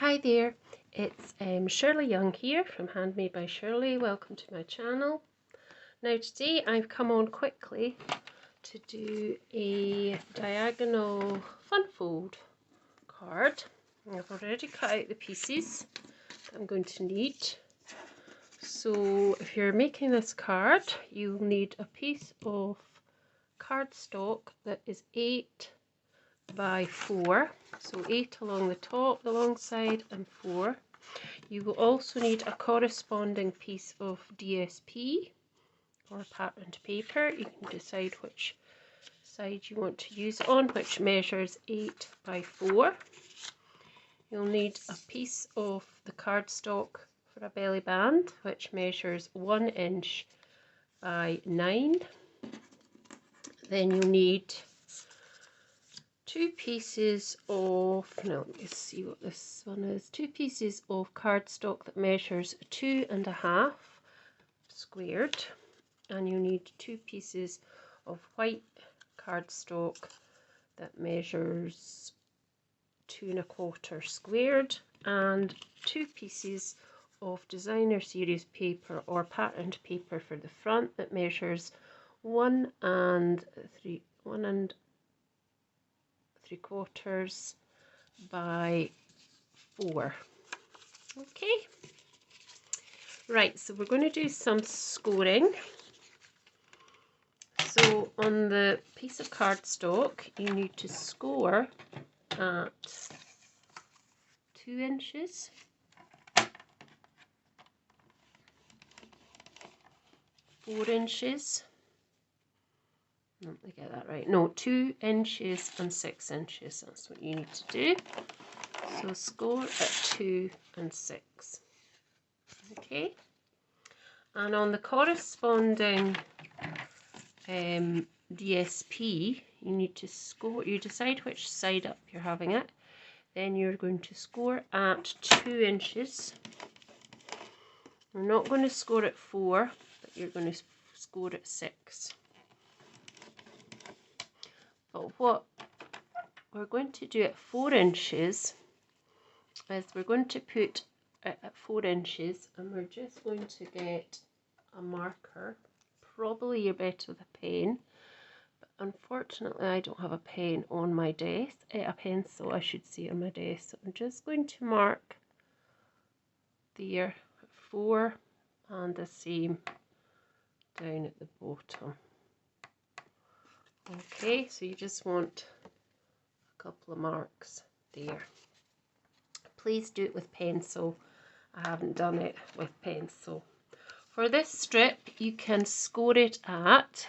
Hi there, it's Shirley Young here from Handmade by Shirley. Welcome to my channel. Now today I've come on quickly to do a diagonal fun fold card. I've already cut out the pieces that I'm going to need. So if you're making this card, you'll need a piece of cardstock that is 8 by 4, so 8 along the top, the long side, and 4. You will also need a corresponding piece of DSP or patterned paper. You can decide which side you want to use on, which measures 8 by 4. You'll need a piece of the cardstock for a belly band, which measures 1 inch by 9. Then you'll need 2 pieces of, let me see what this one is, 2 pieces of cardstock that measures 2.5 squared, and you need 2 pieces of white cardstock that measures 2.25 squared, and 2 pieces of designer series paper or patterned paper for the front that measures 1 3/4 by 4. Okay, right, so we're going to do some scoring. So on the piece of cardstock you need to score at 2 inches, 4 inches, let me get that right, no, 2 inches and 6 inches, that's what you need to do. So score at 2 and 6. Okay, and on the corresponding DSP, you need to score, you decide which side up you're having it, then you're going to score at 2 inches. You're not going to score at 4, but you're going to score at 6. But what we're going to do at 4 inches is we're going to put it at 4 inches, and we're just going to get a marker. Probably you're better with a pen, but unfortunately I don't have a pen on my desk, a pencil I should say on my desk, so I'm just going to mark there at 4 and the same down at the bottom. Okay, so you just want a couple of marks there. Please do it with pencil. I haven't done it with pencil. For this strip, you can score it at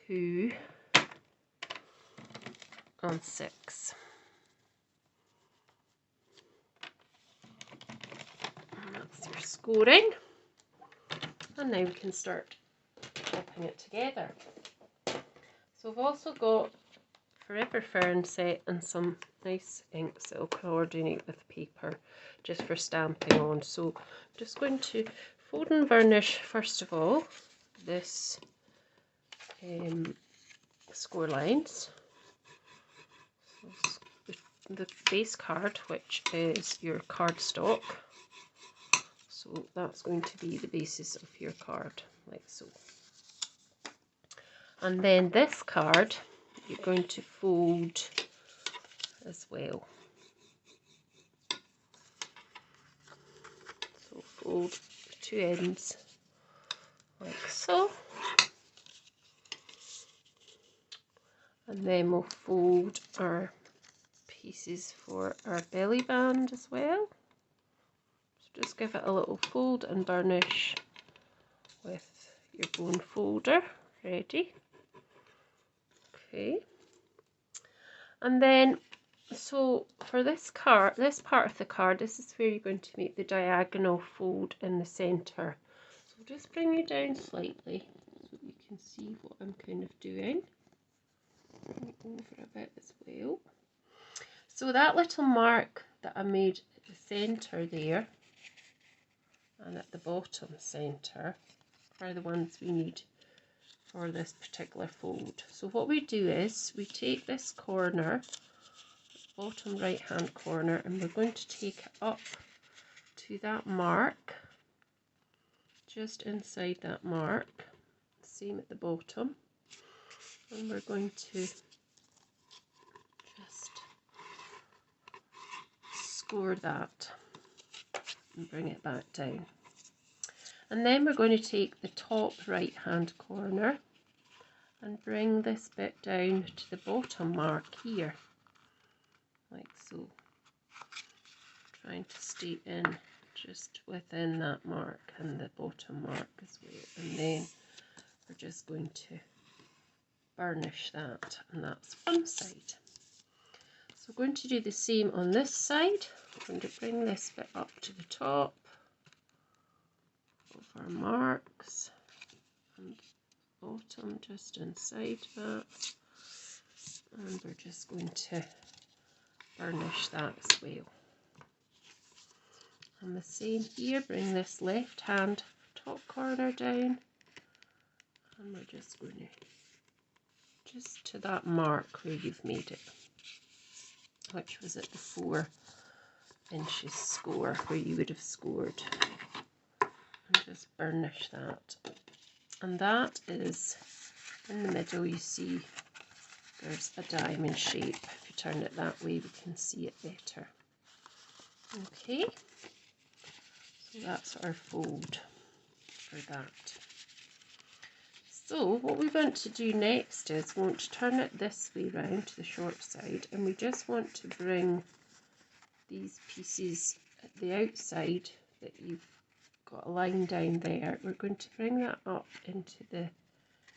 2 and 6. And that's your scoring. And now we can start clipping it together. So we've also got Forever Fern set and some nice inks that will coordinate with paper just for stamping on. So I'm just going to fold and varnish first of all this score lines. So the base card, which is your cardstock, so that's going to be the basis of your card, like so. And then this card you're going to fold as well. So fold the 2 ends like so. And then we'll fold our pieces for our belly band as well. So just give it a little fold and burnish with your bone folder ready. Okay, and then so for this card, this part of the card, this is where you're going to make the diagonal fold in the center. So just bring you down slightly so you can see what I'm kind of doing. Bring it over a bit as well. So that little mark that I made at the center there and at the bottom center are the ones we need for this particular fold. So what we do is we take this corner bottom right hand corner, and we're going to take it up to that mark, just inside that mark, same at the bottom, and we're going to just score that and bring it back down. And then we're going to take the top right hand corner and bring this bit down to the bottom mark here, like so, trying to stay in just within that mark and the bottom mark as well. And then we're just going to burnish that, and that's one side. So we're going to do the same on this side. We're going to bring this bit up to the top of our marks and bottom just inside that, and we're just going to burnish that as well. And the same here, bring this left hand top corner down, and we're just going to just to that mark where you've made it, which was at the 4 inches score where you would have scored, and just burnish that. And that is in the middle. You see there's a diamond shape. If you turn it that way, we can see it better. Okay, so that's our fold for that. So what we want to do next is we want to turn it this way round to the short side, and we just want to bring these pieces at the outside that you've got a line down there. We're going to bring that up into the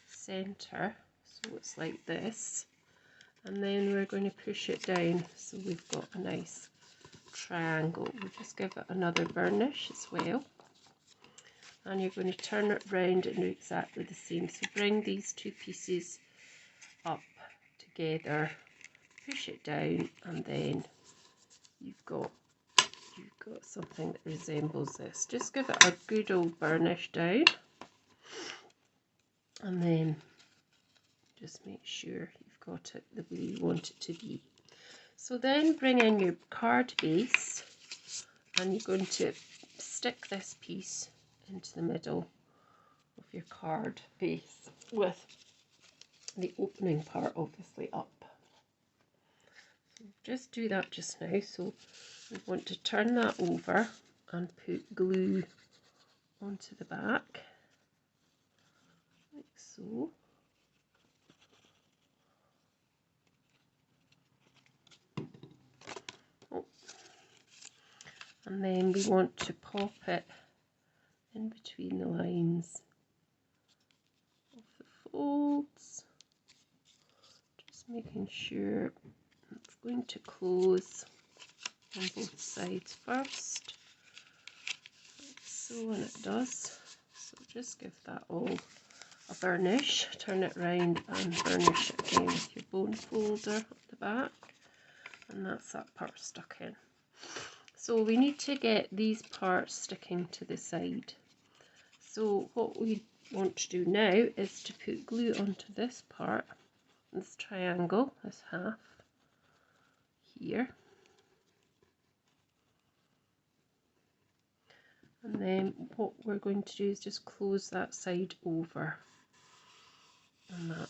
center, so it's like this, and then we're going to push it down so we've got a nice triangle. We'll just give it another burnish as well, and you're going to turn it round and do exactly the same. So bring these two pieces up together, push it down, and then you've got something that resembles this. Just give it a good old burnish down, and then just make sure you've got it the way you want it to be. So then bring in your card base, and you're going to stick this piece into the middle of your card base with the opening part obviously up. So just do that just now. So we want to turn that over and put glue onto the back, like so. Oh. And then we want to pop it in between the lines of the folds, just making sure it's going to close on both sides first, like so, and it does. So just give that all a burnish, turn it round and burnish it again with your bone folder at the back, and that's that part stuck in. So we need to get these parts sticking to the side. So what we want to do now is to put glue onto this part, this triangle, this half here. And then what we're going to do is just close that side over, and that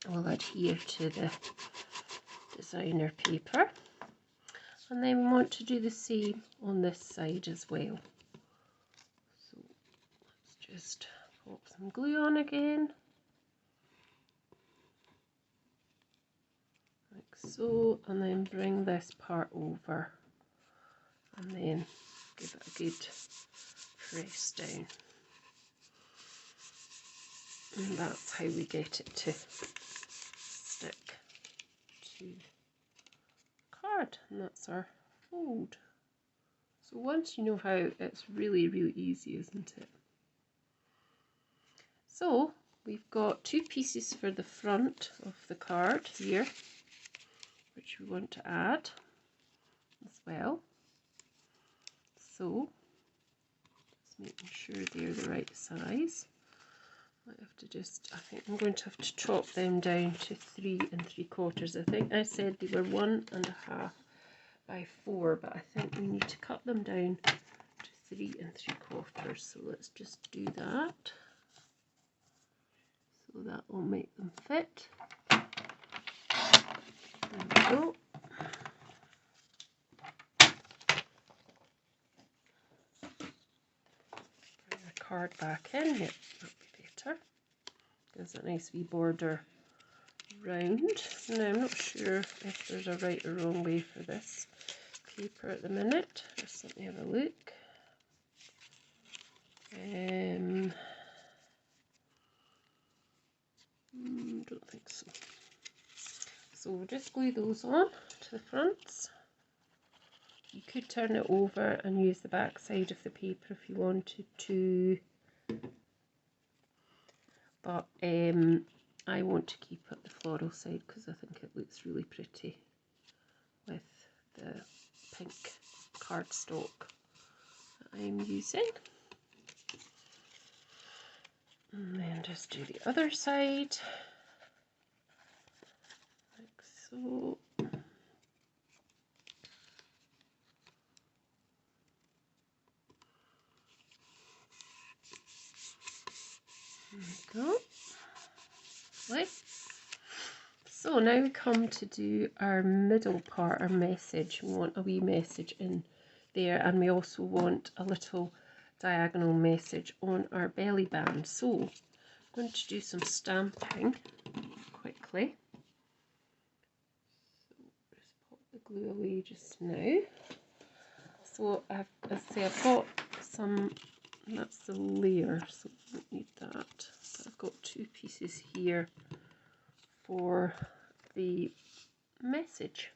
will adhere to the designer paper. And then we want to do the same on this side as well. So let's just pop some glue on again, like so, and then bring this part over, and then give it a good press down. And that's how we get it to stick to the card, and that's our fold. So once you know how, it's really easy, isn't it? So we've got two pieces for the front of the card here, which we want to add as well. So just making sure they're the right size. I have to just, I think I'm going to have to chop them down to 3 3/4. I think I said they were 1.5 by 4, but I think we need to cut them down to 3 3/4. So let's just do that. So that will make them fit. There we go. Bring the card back in. Yep, that'll be better. Gives a nice wee border round. Now I'm not sure if there's a right or wrong way for this paper at the minute. Just let me have a look. Don't think so. So we'll just glue those on to the fronts. You could turn it over and use the back side of the paper if you wanted to, but I want to keep it the floral side because I think it looks really pretty with the pink cardstock that I'm using. And then just do the other side, like so. There we go. Right. So now we come to do our middle part, our message. We want a wee message in there, and we also want a little diagonal message on our belly band. So I'm going to do some stamping quickly. So just pop the glue away just now. So I've got some, that's the layer, so I don't need that. But I've got 2 pieces here for the message.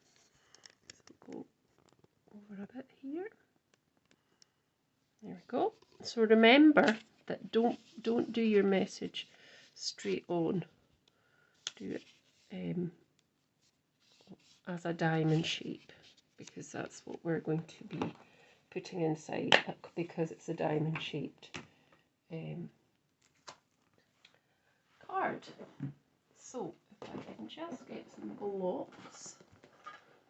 So go over a bit here. There we go. So remember that don't do your message straight on. Do it as a diamond shape, because that's what we're going to be putting inside, because it's a diamond shaped card. So if I can just get some blocks.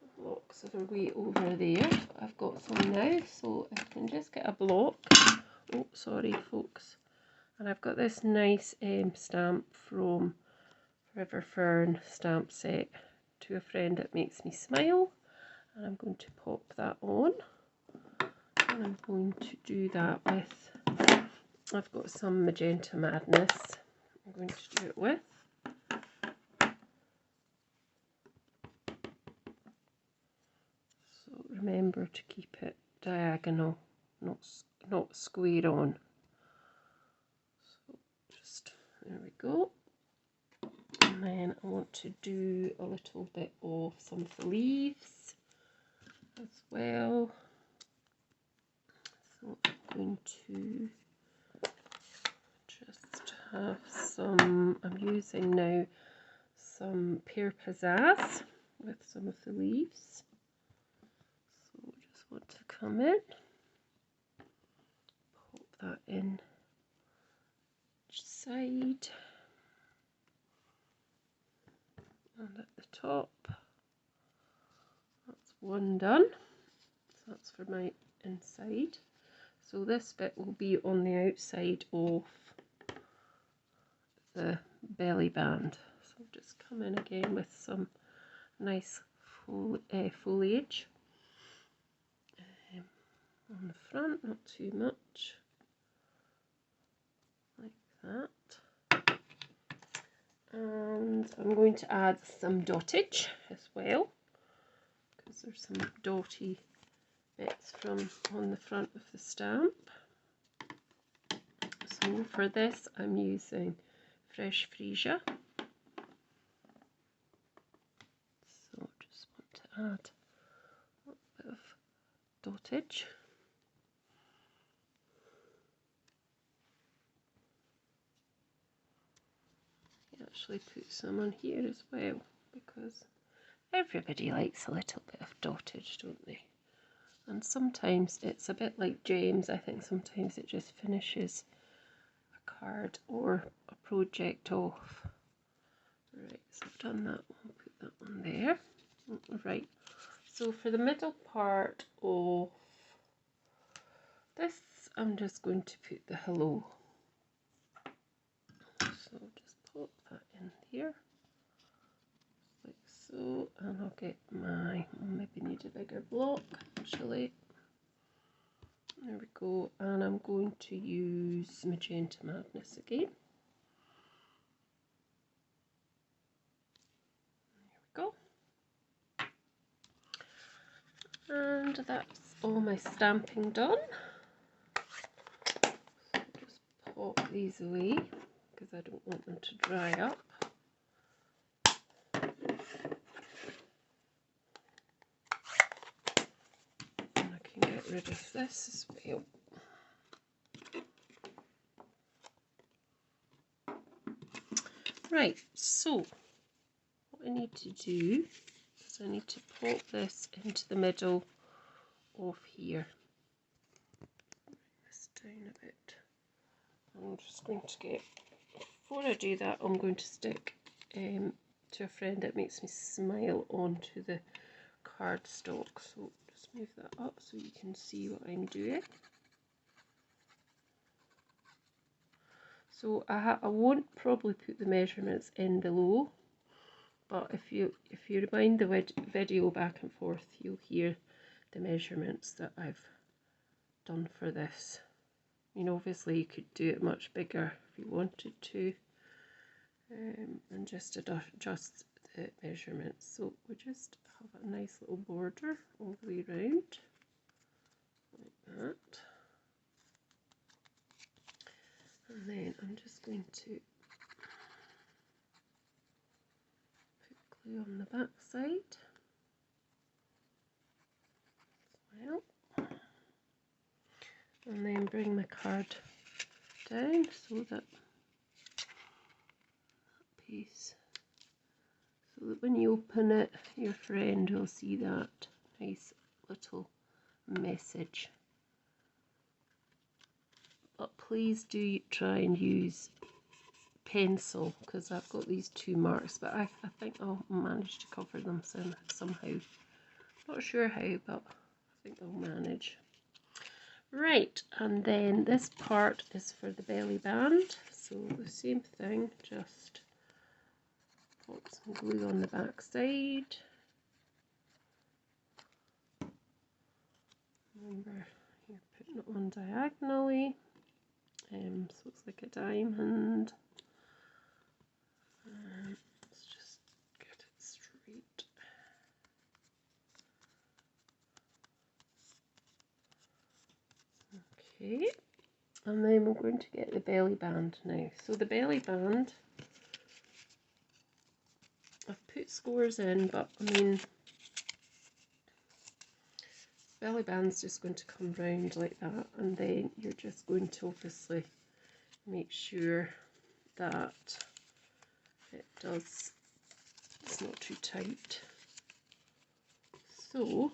The blocks are way over there. I've got some now, so if I can just get a block. Oh, sorry folks. And I've got this nice stamp from Forever Fern stamp set, To a Friend That Makes Me Smile. And I'm going to pop that on. And I'm going to do that with, I've got some Magenta Madness I'm going to do it with. So remember to keep it diagonal, not square on. So just, there we go. And then I want to do a little bit of some of the leaves as well. So I'm going to just have some, I'm using now some Pear Pizzazz with some of the leaves. So just want to come in, pop that in each side, and at the top. That's one done. So that's for my inside. So this bit will be on the outside of the belly band. So just come in again with some nice foliage on the front, not too much, like that. And I'm going to add some dottage as well, because there's some dotty bits from on the front of the stamp. So for this I'm using fresh freesia. So just want to add a little bit of dottage. I actually put some on here as well, because everybody likes a little bit of dottage, don't they? And sometimes it's a bit like gems. I think sometimes it just finishes a card or a project off. Right, so I've done that one, put that one there. Right, so for the middle part of this, I'm just going to put the hello. So just pop that in here, like so, and I'll get my, maybe need a bigger block actually. There we go, and I'm going to use Magenta Madness again. There we go. And that's all my stamping done. So just pop these away because I don't want them to dry up. And I can get rid of this as well. Right, so what I need to do is I need to pop this into the middle of here. Bring this down a bit. I'm just going to get, before I do that, I'm going to stick to a friend that makes me smile onto the cardstock. So just move that up so you can see what I'm doing. So I won't probably put the measurements in below, but if you rewind the video back and forth, you'll hear the measurements that I've done for this. You know, obviously you could do it much bigger if you wanted to, and just adjust the measurements. So we just have a nice little border all the way around, like that. And then I'm just going to put glue on the back side as well. And then bring the card down so that piece, so that when you open it, your friend will see that nice little message. But please do try and use pencil, because I've got these two marks, but I think I'll manage to cover them somehow. Not sure how, but I think I'll manage. Right, and then this part is for the belly band, so the same thing, just pop some glue on the back side. Remember, you're putting it on diagonally, so it's like a diamond. Let's just get it straight. Okay, and then we're going to get the belly band now. So the belly band, I've put scores in, but I mean, belly band's just going to come round like that, and then you're just going to obviously make sure that it's not too tight. So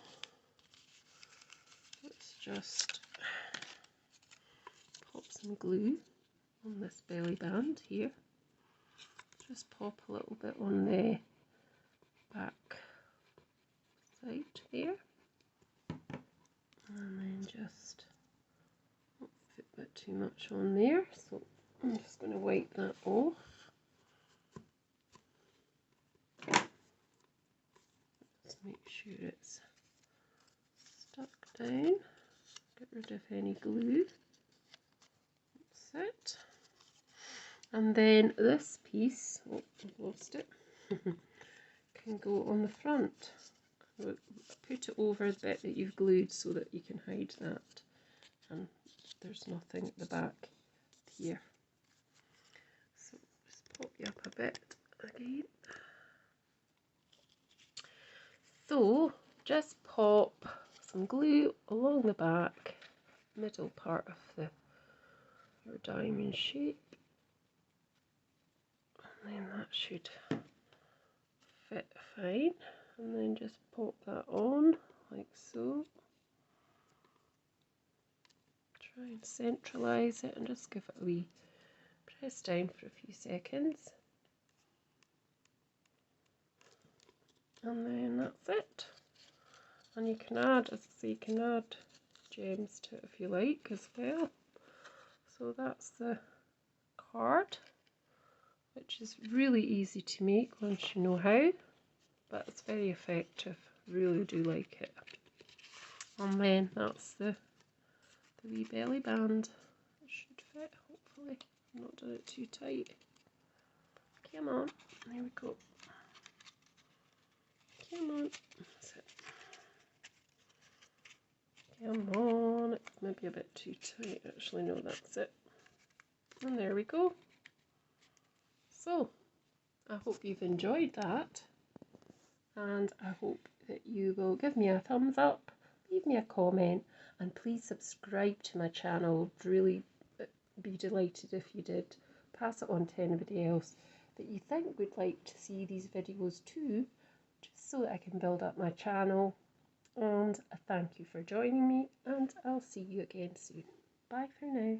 let's just pop some glue on this belly band here. Just pop a little bit on the back side here, and then just not put a bit too much on there, so I'm just going to wipe that off. Just make sure it's stuck down. Get rid of any glue. That's it. And then this piece, oh, I've lost it, can go on the front. Put it over the bit that you've glued so that you can hide that, and there's nothing at the back here. So just pop you up a bit again. So just pop some glue along the back, middle part of your diamond shape, and then that should fit fine. And then just pop that on like so. Try and centralise it and just give it a wee press down for a few seconds, and then that's it. And you can add, as I say, you can add gems to it if you like as well. So that's the card, which is really easy to make once you know how, but it's very effective. Really do like it. And then that's the wee belly band. It should fit, hopefully. I've not done it too tight. Come on, there we go. Come on. That's it. Come on, it's maybe a bit too tight. Actually, no, that's it. And there we go. So, I hope you've enjoyed that. And I hope that you will give me a thumbs up, leave me a comment, and please subscribe to my channel. I'd really be delighted if you did. Pass it on to anybody else that you think would like to see these videos too, just so that I can build up my channel. And I thank you for joining me, and I'll see you again soon. Bye for now.